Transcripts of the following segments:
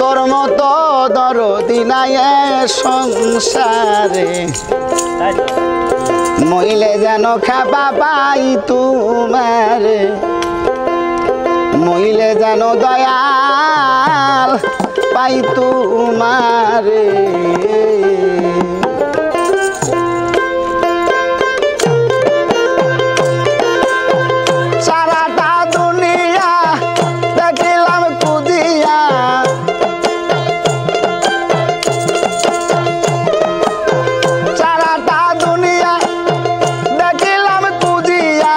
তোর মতো দরদি নাই সংসারে মইলে যেন খেপা পাই তোমারে মইলে যেন দয়াল পাই তোমারে সারাটা দুনিয়া দেখিলাম কুদিয়া সারাটা দুনিয়া দেখিলাম কুদিয়া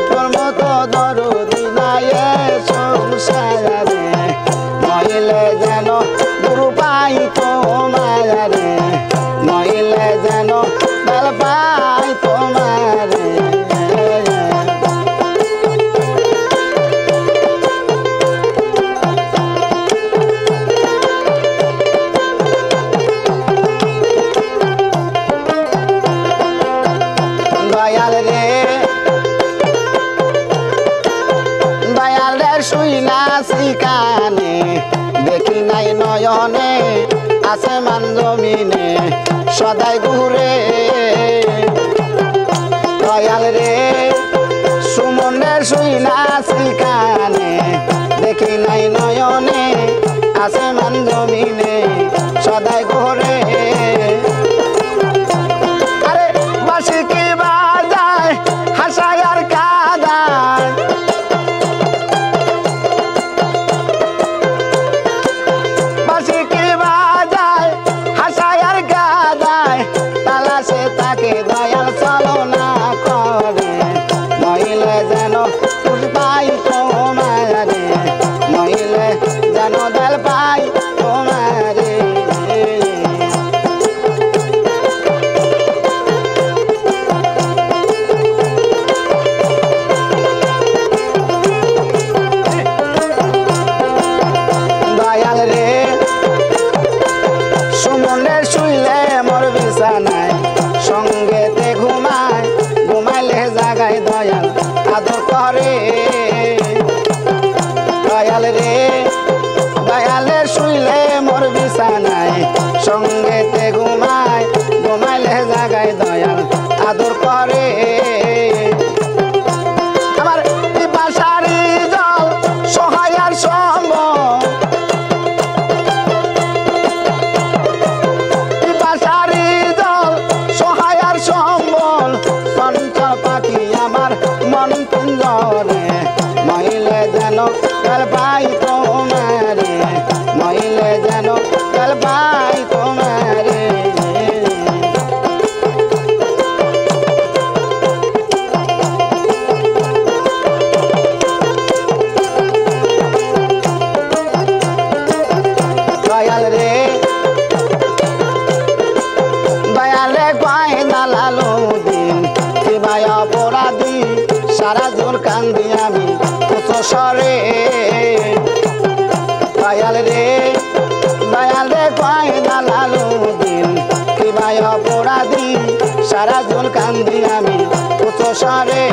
তোর মতো দরদি নাই সংসারে মইলে যেন গুরু পাই তোমারে মইলে যেন দল পাই তোমারে দয়াল রে শুইলাছি কানে দেখি নাই নয়নে আসমান জমিনে সদাই ঘুরে দয়াল রে সুমনে শুইলাছি কানে দেখি নাই নয়নে আসমান জমিনে সদাই ঘুরে আরে বাসি কি বাজায় হাসায় আর কাদায় তাকে দয়াল চালনা করে মহিলে যেন পাই তোমারে মহিলে যেন দল পাই তোমারে দয়াল রে সুমনে শুইলে মোর বিছানায় সঙ্গেতে ঘুমায় ঘুমাইলে জাগায় দয়াল আদর করে দয়াল রে দয়ালে শুইলে মোর বিছানায় সঙ্গেতে ঘুমায় ঘুমাইলে জাগায় দয়াল আদর করে আমার পিপাসারি জল সহায় আর সম্ভব সম্বল চঞ্চল পাখি আমার মন কুঞ্জরে মহিলে যেন দল পাই তোমারে মহিলে যেন দল পাই তোমারে দয়াল রে দয়ালে কয় দালালো দিন কি ভাই অপরাধী সারা জোর কান্দি আমি কত সরে দয়াল রে দয়ালে কয় দালালো দিন কি ভাই অপরাধী সারা জোর কান্দি আমি কত সরে